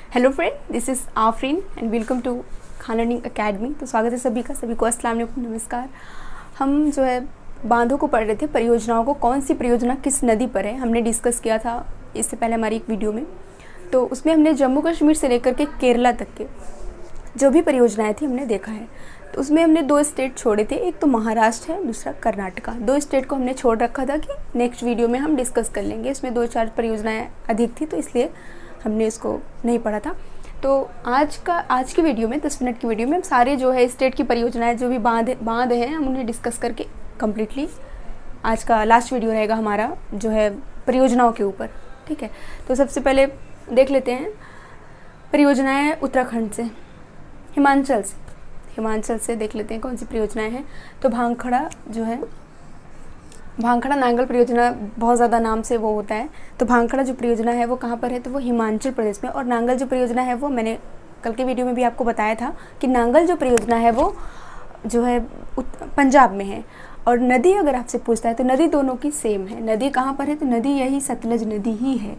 Hello friend, this is Aafreen and welcome to Khan learning academy. तो स्वागत है सभी का, सभी को अस्सलाम वालेकुम, नमस्कार। हम जो है बांधों को पढ़ रहे थे, परियोजनाओं को, कौन सी परियोजना किस नदी पर है, हमने डिस्कस किया था इससे पहले हमारी एक वीडियो में। तो उसमें हमने जम्मू कश्मीर से लेकर के केरला तक के जो भी परियोजनाएँ थी हमने देखा है। तो उसमें हमने 2 स्टेट छोड़े थे, एक तो महाराष्ट्र है, दूसरा कर्नाटका। 2 स्टेट को हमने छोड़ रखा था कि नेक्स्ट वीडियो में हम डिस्कस कर लेंगे। इसमें 2-4 परियोजनाएँ अधिक थी तो इसलिए हमने इसको नहीं पढ़ा था। तो आज की वीडियो में 10 मिनट की वीडियो में हम सारे जो है स्टेट की परियोजनाएं जो भी बांध हैं हम उन्हें डिस्कस करके कम्प्लीटली आज का लास्ट वीडियो रहेगा हमारा जो है परियोजनाओं के ऊपर। ठीक है, तो सबसे पहले देख लेते हैं परियोजनाएं उत्तराखंड से, हिमाचल से देख लेते हैं कौन सी परियोजनाएं हैं। तो भांखड़ा नांगल परियोजना बहुत ज़्यादा नाम से वो होता है। तो भांखड़ा जो परियोजना है वो कहाँ पर है, तो वो हिमाचल प्रदेश में। और नांगल जो परियोजना है वो मैंने कल के वीडियो में भी आपको बताया था कि नांगल जो परियोजना है वो जो है पंजाब में है। और नदी अगर आपसे पूछता है तो नदी दोनों की सेम है। नदी कहाँ पर है, तो नदी यही सतलज नदी ही है।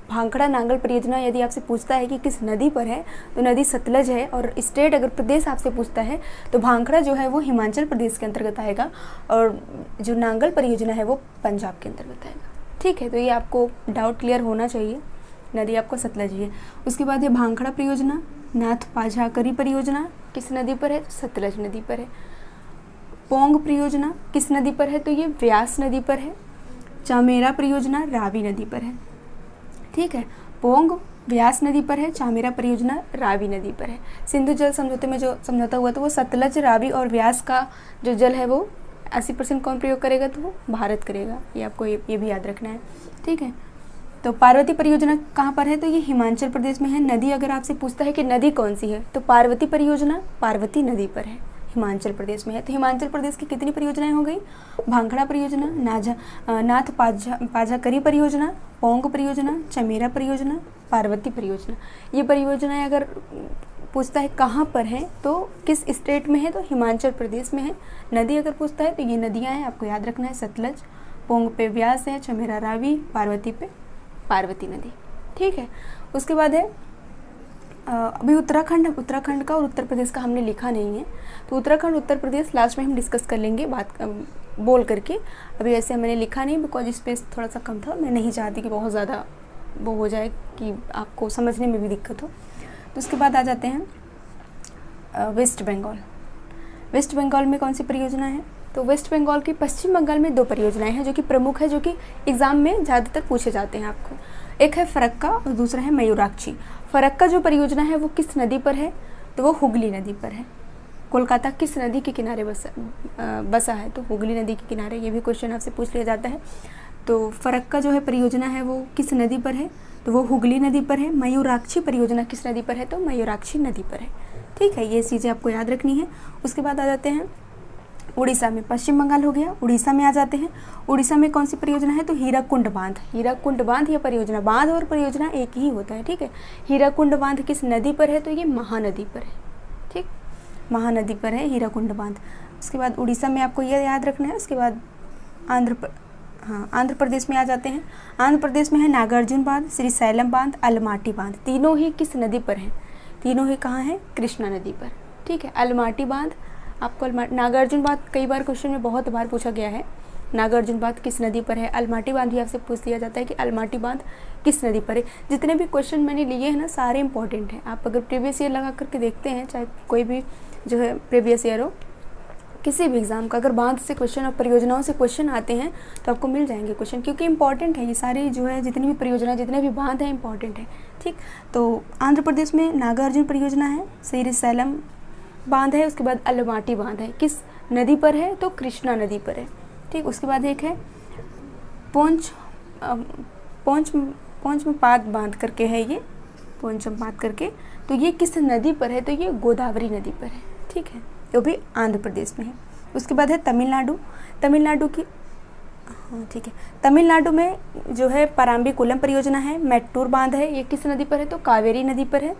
भांखड़ा नांगल परियोजना यदि आपसे पूछता है कि किस नदी पर है तो नदी सतलज है। और स्टेट अगर प्रदेश आपसे पूछता है तो भांखड़ा जो है वो हिमाचल प्रदेश के अंतर्गत आएगा और जो नांगल परियोजना है वो पंजाब के अंतर्गत आएगा। ठीक है, तो ये आपको डाउट क्लियर होना चाहिए, नदी आपको सतलज ही है। उसके बाद है भांखड़ा परियोजना। नाथ पाझाकरी परियोजना किस नदी पर है, तो सतलज नदी पर है। पोंग परियोजना किस नदी पर है, तो ये व्यास नदी पर है। चामेरा परियोजना रावी नदी पर है। ठीक है, पोंग व्यास नदी पर है, चामेरा परियोजना रावी नदी पर है। सिंधु जल समझौते में जो समझौता हुआ तो वो सतलज, रावी और व्यास का जो जल है वो 80% कौन प्रयोग करेगा, तो वो भारत करेगा। ये आपको ये भी याद रखना है। ठीक है, तो पार्वती परियोजना कहाँ पर है, तो ये हिमाचल प्रदेश में है। नदी अगर आपसे पूछता है कि नदी कौन सी है, तो पार्वती परियोजना पार्वती नदी पर है, हिमाचल प्रदेश में है। तो हिमाचल प्रदेश की कितनी परियोजनाएं हो गई, भांखड़ा परियोजना, नाथ पाझाकरी परियोजना, पोंग परियोजना, चमेरा परियोजना, पार्वती परियोजना। ये परियोजनाएं अगर पूछता है कहाँ पर है तो किस स्टेट में है, तो हिमाचल प्रदेश में है। नदी अगर पूछता है तो ये नदियाँ हैं, आपको याद रखना है, सतलज, पोंग पे व्यास है, चमेरा रावी, पार्वती पे पार्वती नदी। ठीक है, उसके बाद है अभी उत्तराखंड का और उत्तर प्रदेश का हमने लिखा नहीं है। तो उत्तराखंड उत्तर प्रदेश लास्ट में हम डिस्कस कर लेंगे बात बोल करके। अभी ऐसे मैंने लिखा नहीं बिकॉज स्पेस थोड़ा सा कम था, मैं नहीं चाहती कि बहुत ज़्यादा वो हो जाए कि आपको समझने में भी दिक्कत हो। तो उसके बाद आ जाते हैं वेस्ट बंगाल में कौन सी परियोजना है, तो वेस्ट बंगाल की पश्चिम बंगाल में 2 परियोजनाएं हैं जो कि प्रमुख है, जो कि एग्ज़ाम में ज़्यादातर पूछे जाते हैं आपको। एक है फरक्का और दूसरा है मयूराक्षी। फरक्का जो परियोजना है वो किस नदी पर है, तो वो हुगली नदी पर है। कोलकाता किस नदी के किनारे बसा है, तो हुगली नदी के किनारे। ये भी क्वेश्चन आपसे पूछ लिया जाता है। तो फरक्का जो है परियोजना है वो किस नदी पर है, तो वो हुगली नदी पर है। मयूराक्षी परियोजना किस नदी पर है, तो मयूराक्षी नदी पर है। ठीक है, ये चीज़ें आपको याद रखनी है। उसके बाद आ जाते हैं उड़ीसा में, पश्चिम बंगाल हो गया, उड़ीसा में आ जाते हैं। उड़ीसा में कौन सी परियोजना है, तो हीराकुंड बांध या परियोजना, बांध और परियोजना एक ही होता है। ठीक है, हीराकुंड बांध किस नदी पर है, तो ये महानदी पर है। ठीक, महानदी पर है हीराकुंड बांध। उसके बाद उड़ीसा में आपको ये याद रखना है। उसके बाद आंध्र प्रदेश में आ जाते हैं। आंध्र प्रदेश में है नागार्जुन बांध, श्रीशैलम बांध, अलमाटी बांध। तीनों ही किस नदी पर हैं, तीनों ही कहाँ हैं, कृष्णा नदी पर। ठीक है, अलमाटी बांध आपको नागार्जुन बांध कई बार क्वेश्चन में बहुत बार पूछा गया है, नागार्जुन बांध किस नदी पर है। अलमाटी बांध भी आपसे पूछ लिया जाता है कि अलमाटी बांध किस नदी पर है। जितने भी क्वेश्चन मैंने लिए हैं ना सारे इंपॉर्टेंट हैं। आप अगर प्रीवियस ईयर लगा करके देखते हैं, चाहे कोई भी जो है प्रीवियस ईयर हो, किसी भी एग्ज़ाम का अगर बांध से क्वेश्चन और परियोजनाओं से क्वेश्चन आते हैं तो आपको मिल जाएंगे क्वेश्चन, क्योंकि इंपॉर्टेंट है ये सारी जो है जितनी भी परियोजना जितने भी बांध हैं इंपॉर्टेंट है। ठीक, तो आंध्र प्रदेश में नागार्जुन परियोजना है, श्रीशैलम बांध है, उसके बाद अलमाटी बांध है। किस नदी पर है, तो कृष्णा नदी पर है। ठीक, उसके बाद एक है पोंचमपाद बांध करके है, ये पोंचमपाद करके, तो ये किस नदी पर है, तो ये गोदावरी नदी पर है। ठीक है, जो भी आंध्र प्रदेश में है। उसके बाद है तमिलनाडु की, ठीक है, तमिलनाडु में जो है पराम्बीकुलम परियोजना है, मेट्टूर बांध है, ये किस नदी पर है, तो कावेरी नदी पर है।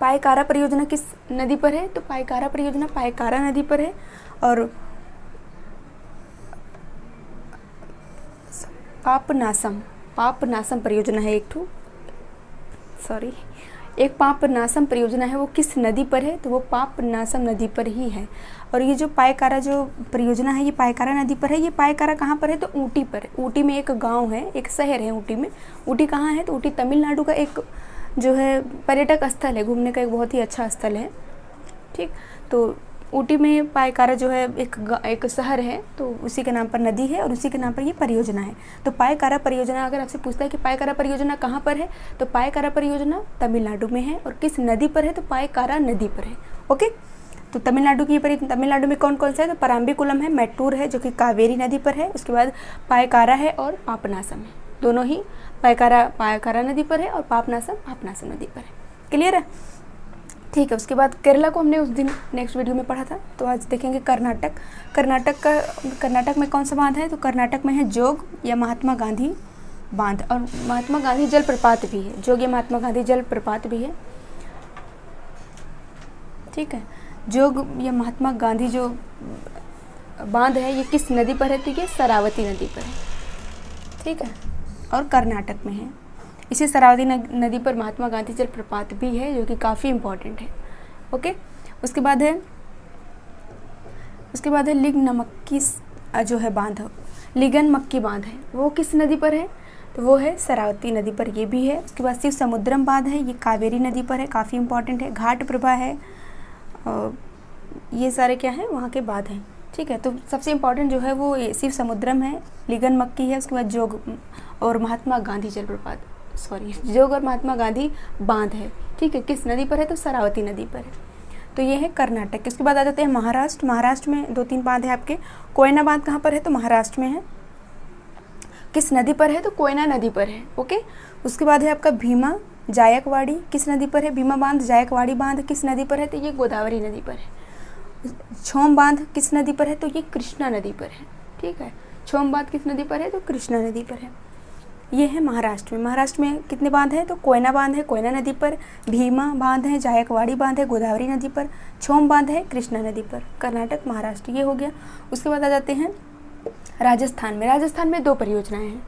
पायकारा परियोजना किस नदी पर है, तो पायकारा परियोजना पायकारा नदी पर है। और पापनासम परियोजना है एक ठो, एक पापनासम परियोजना है वो किस नदी पर है, तो वो पापनासम नदी पर ही है। और ये जो पायकारा जो परियोजना है ये पायकारा नदी पर है। ये पायकारा कहाँ पर है, तो ऊटी पर है। ऊटी में एक गांव है, एक शहर है ऊटी में। ऊटी कहाँ है, तो ऊटी तमिलनाडु का एक जो है पर्यटक स्थल है, घूमने का एक बहुत ही अच्छा स्थल है। ठीक, तो ऊटी में पायकारा जो है एक शहर है, तो उसी के नाम पर नदी है और उसी के नाम पर ये परियोजना है। तो पायकारा परियोजना अगर आपसे पूछता है कि पायकारा परियोजना कहाँ पर है, तो पायकारा परियोजना तमिलनाडु में है। और किस नदी पर है, तो पायकारा नदी पर है। ओके, तो तमिलनाडु की तमिलनाडु में कौन कौन सा है, तो पराम्बिकुलम है, मैट्टूर है जो कि कावेरी नदी पर है, उसके बाद पायकारा है और पापनासम है। दोनों ही पायकारा नदी पर है और पापनासम नदी पर है। क्लियर है? ठीक है। उसके बाद केरला को हमने उस दिन नेक्स्ट वीडियो में पढ़ा था, तो आज देखेंगे कर्नाटक। कर्नाटक में कौन सा बांध है, तो कर्नाटक में है जोग या महात्मा गांधी बांध, और महात्मा गांधी जलप्रपात भी है। जोग या महात्मा गांधी जलप्रपात भी है। ठीक है, जोग या महात्मा गांधी जो बांध है ये किस नदी पर है, तो ये शरावती नदी पर है। ठीक है, और कर्नाटक में है। इसी शरावती नदी पर महात्मा गांधी जलप्रपात भी है जो कि काफ़ी इम्पोर्टेंट है। ओके, उसके बाद है लिंगनमक्की जो है बांध, लिंगनमक्की बांध है, वो किस नदी पर है, तो वो है शरावती नदी पर, ये भी है। उसके बाद शिव समुद्रम बांध है, ये कावेरी नदी पर है, काफ़ी इम्पोर्टेंट है। घाट प्रभा है, ये सारे क्या हैं, वहाँ के बांध हैं। ठीक है, तो सबसे इम्पोर्टेंट जो है वो शिव समुद्रम है, लिंगनमक्की है, उसके बाद जोग और महात्मा गांधी जलप्रपात, जोग और महात्मा गांधी बांध है। ठीक है, किस नदी पर है, तो शरावती नदी पर है। तो ये है कर्नाटक। इसके बाद आ जाते हैं महाराष्ट्र। महाराष्ट्र में 2-3 बांध है आपके। कोयना बांध कहाँ पर है, तो महाराष्ट्र में है। किस नदी पर है, तो कोयना नदी पर है। ओके, उसके बाद है आपका भीमा जायकवाड़ी, किस नदी पर है, भीमा बांध जायकवाड़ी बांध किस नदी पर है, तो ये गोदावरी नदी पर है। छोम बांध किस नदी पर है, तो ये कृष्णा नदी पर है। ठीक है, छोम बांध किस नदी पर है, तो कृष्णा नदी पर है। ये है महाराष्ट्र में। महाराष्ट्र में कितने बांध हैं, तो कोयना बांध है कोयना नदी पर, भीमा बांध है जायकवाड़ी बांध है गोदावरी नदी पर, छोम बांध है कृष्णा नदी पर। कर्नाटक, महाराष्ट्र, ये हो गया। उसके बाद आ जाते हैं राजस्थान में। राजस्थान में 2 परियोजनाएं हैं।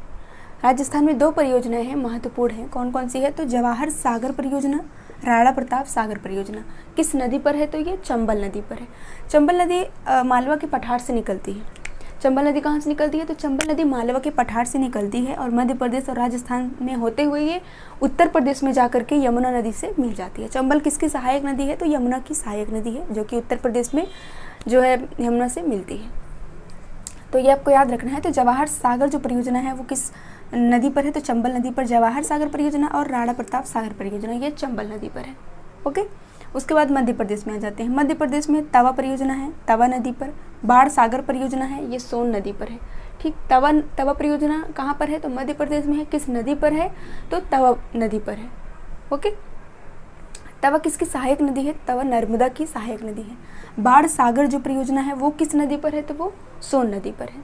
राजस्थान में 2 परियोजनाएं हैं, महत्वपूर्ण हैं। कौन कौन सी है, तो जवाहर सागर परियोजना, राणा प्रताप सागर परियोजना किस नदी पर है, तो ये चंबल नदी पर है। चंबल नदी मालवा के पठार से निकलती है। चंबल नदी कहाँ से निकलती है, तो चंबल नदी मालवा के पठार से निकलती है और मध्य प्रदेश और राजस्थान में होते हुए ये उत्तर प्रदेश में जाकर के यमुना नदी से मिल जाती है। चंबल किसकी सहायक नदी है, तो यमुना की सहायक नदी है जो कि उत्तर प्रदेश में जो है यमुना से मिलती है। तो ये आपको याद रखना है। तो जवाहर सागर जो परियोजना है वो किस नदी पर है, तो चंबल नदी पर जवाहर सागर परियोजना, और राणा प्रताप सागर परियोजना ये चंबल नदी पर है। ओके, उसके बाद मध्य प्रदेश में आ जाते हैं। मध्य प्रदेश में तवा परियोजना है, तवा नदी पर। बाढ़ सागर परियोजना है, ये सोन नदी पर है। ठीक, तवा परियोजना कहाँ पर है, तो मध्य प्रदेश में है। किस नदी पर है, तो तवा नदी पर है। ओके, तवा किसकी सहायक नदी है, तवा नर्मदा की सहायक नदी है। बाढ़ सागर जो परियोजना है वो किस नदी पर है, तो वो सोन नदी पर है।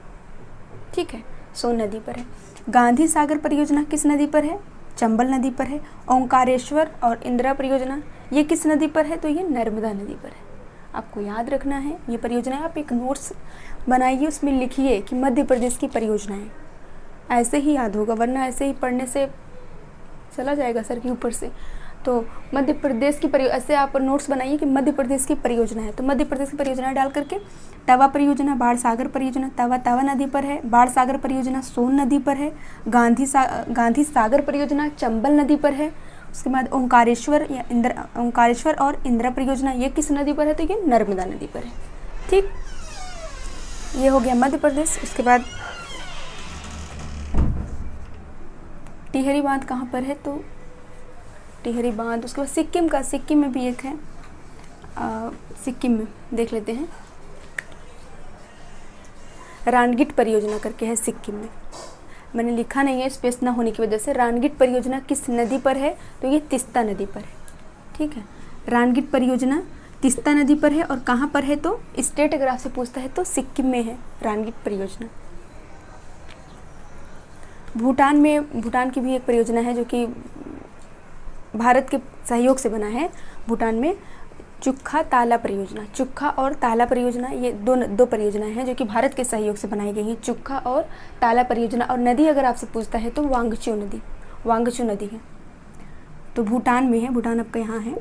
ठीक है, सोन नदी पर है। गांधी सागर परियोजना किस नदी पर है, चंबल नदी पर है। ओंकारेश्वर और इंदिरा परियोजना ये किस नदी पर है, तो ये नर्मदा नदी पर है। आपको याद रखना है ये परियोजना। आप एक नोट्स बनाइए, उसमें लिखिए कि मध्य प्रदेश की परियोजना है, ऐसे ही याद होगा, वरना ऐसे ही पढ़ने से चला जाएगा सर के ऊपर से। तो मध्य प्रदेश की ऐसे आप नोट्स बनाइए कि मध्य प्रदेश की परियोजना है, तो मध्य प्रदेश की परियोजना डाल करके तवा परियोजना, बाढ़ सागर परियोजना, तवा नदी पर है, बाढ़ सागर परियोजना सोन नदी पर है, गांधी सागर परियोजना चंबल नदी पर है। उसके बाद ओंकारेश्वर और इंदिरा परियोजना ये किस नदी पर है, तो ये नर्मदा नदी पर है। ठीक, ये हो गया मध्य प्रदेश। उसके बाद टिहरी बांध कहाँ पर है, तो टिहरी बांध। उसके बाद सिक्किम में भी एक है, सिक्किम में देख लेते हैं, रानगिट परियोजना करके है सिक्किम में। मैंने लिखा नहीं है स्पेस ना होने की वजह से। रानगिट परियोजना किस नदी पर है, तो ये तीस्ता नदी पर है। ठीक है, रानगिट परियोजना तीस्ता नदी पर है। और कहाँ पर है, तो स्टेट अगर आपसे पूछता है तो सिक्किम में है रानगिट परियोजना। भूटान की भी एक परियोजना है जो कि भारत के सहयोग से बना है। भूटान में चुक्खा ताला परियोजना, चुक्खा और ताला परियोजना ये दो परियोजनाएं हैं जो कि भारत के सहयोग से बनाई गई हैं, चुक्खा और ताला परियोजना। और नदी अगर आपसे पूछता है तो वांगचू नदी है। तो भूटान में है, भूटान आपका यहाँ है।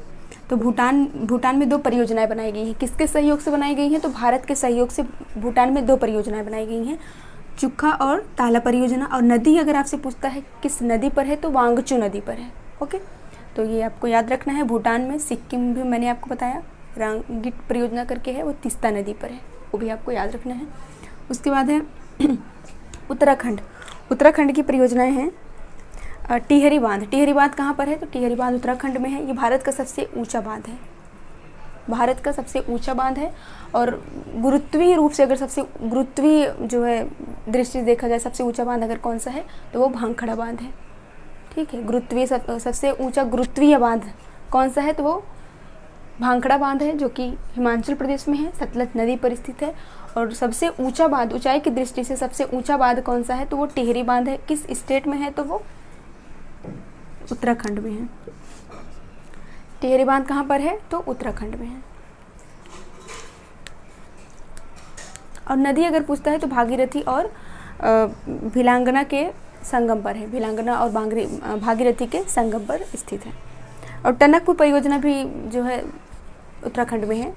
तो भूटान में 2 परियोजनाएं बनाई गई हैं। किसके सहयोग से बनाई गई हैं? तो भारत के सहयोग से भूटान में 2 परियोजनाएं बनाई गई हैं, चुखा और ताला परियोजना। और नदी अगर आपसे पूछता है किस नदी पर है, तो वांगचू नदी पर है। ओके, तो ये आपको याद रखना है। भूटान में, सिक्किम भी मैंने आपको बताया, रांगिट परियोजना करके है, वो तीस्ता नदी पर है, वो भी आपको याद रखना है। उसके बाद है उत्तराखंड की परियोजनाएं हैं। टिहरी बांध कहाँ पर है? तो टिहरी बांध उत्तराखंड में है। ये भारत का सबसे ऊंचा बांध है, भारत का सबसे ऊंचा बांध है। और गुरुत्वीय रूप से, अगर सबसे गुरुत्वीय जो है दृष्टि देखा जाए, सबसे ऊंचा बांध अगर कौन सा है, तो वो भांखड़ा बांध है। ठीक है, गुरुत्वीय सबसे ऊंचा गुरुत्वीय बांध कौन सा है? तो वो भांखड़ा बांध है, जो कि हिमाचल प्रदेश में है, सतलज नदी पर स्थित है। और सबसे ऊंचा बांध, ऊंचाई की दृष्टि से सबसे ऊंचा बांध कौन सा है? तो वो टिहरी बांध है। किस स्टेट में है? तो वो उत्तराखंड में है। टिहरी बांध कहाँ पर है? तो उत्तराखंड में है। और नदी अगर पूछता है तो भागीरथी और भिलांगना के संगम पर है, भिलांगना और भागीरथी के संगम पर स्थित है। और टनकपुर परियोजना भी जो है उत्तराखंड में है।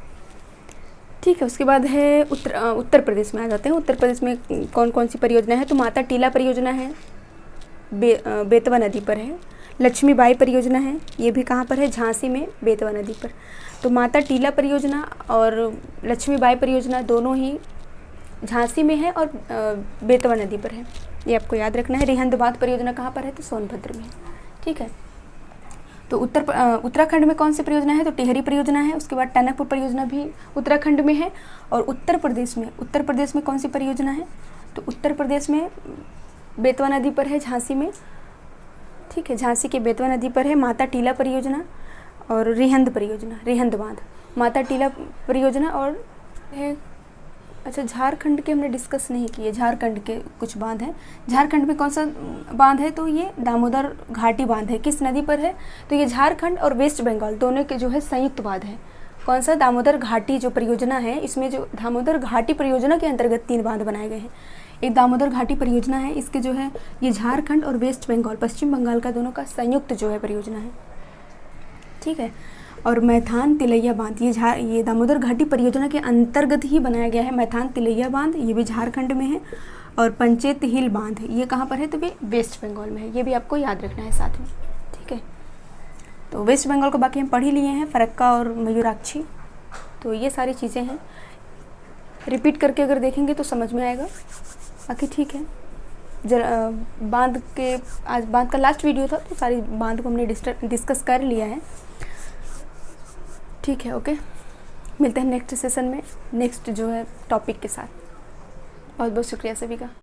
ठीक है, उसके बाद है उत्तर प्रदेश में आ जाते हैं। उत्तर प्रदेश में कौन कौन सी परियोजना है? तो माता टीला परियोजना है, बेतवा नदी पर है। लक्ष्मीबाई परियोजना है, ये भी कहाँ पर है? झांसी में, बेतवा नदी पर। तो माता टीला परियोजना और लक्ष्मीबाई परियोजना दोनों ही झांसी में है और बेतवा नदी पर है, ये आपको याद रखना है। रिहंद बांध परियोजना कहाँ पर है? तो सोनभद्र में है। ठीक है, तो उत्तराखंड में कौन सी परियोजना है? तो टिहरी परियोजना है। उसके बाद टनकपुर परियोजना भी उत्तराखंड में है। और उत्तर प्रदेश में कौन सी परियोजना है? तो उत्तर प्रदेश में बेतवा नदी पर है, झांसी में। ठीक है, झांसी के बेतवा नदी पर है माता टीला परियोजना और रिहंद बांध, माता टीला परियोजना। और है, अच्छा, झारखंड के हमने डिस्कस नहीं किए, झारखंड के कुछ बांध हैं। झारखंड में कौन सा बांध है? तो ये दामोदर घाटी बांध है। किस नदी पर है? तो ये झारखंड और वेस्ट बंगाल दोनों के जो है संयुक्त बांध है। कौन सा? दामोदर घाटी जो परियोजना है, इसमें जो दामोदर घाटी परियोजना के अंतर्गत 3 बांध बनाए गए हैं। एक दामोदर घाटी परियोजना है, इसके जो है ये झारखंड और वेस्ट बंगाल, पश्चिम बंगाल का दोनों का संयुक्त जो है परियोजना है। ठीक है, और मैथान तिलैया बांध, ये दामोदर घाटी परियोजना के अंतर्गत ही बनाया गया है। मैथान तिलैया बांध, ये भी झारखंड में है। और पंचेत हिल बांध, ये कहाँ पर है? तो ये वेस्ट बंगाल में है, ये भी आपको याद रखना है साथ में। ठीक है, तो वेस्ट बंगाल को बाकी हम पढ़ ही लिए हैं, फरक्का और मयूराक्षी। तो ये सारी चीज़ें हैं, रिपीट करके अगर देखेंगे तो समझ में आएगा। बाकी ठीक है, आज बांध का लास्ट वीडियो था, तो सारी बांध को हमने डिस्कस कर लिया है। ठीक है, ओके, मिलते हैं नेक्स्ट सेशन में, नेक्स्ट जो है टॉपिक के साथ। बहुत बहुत शुक्रिया सभी का।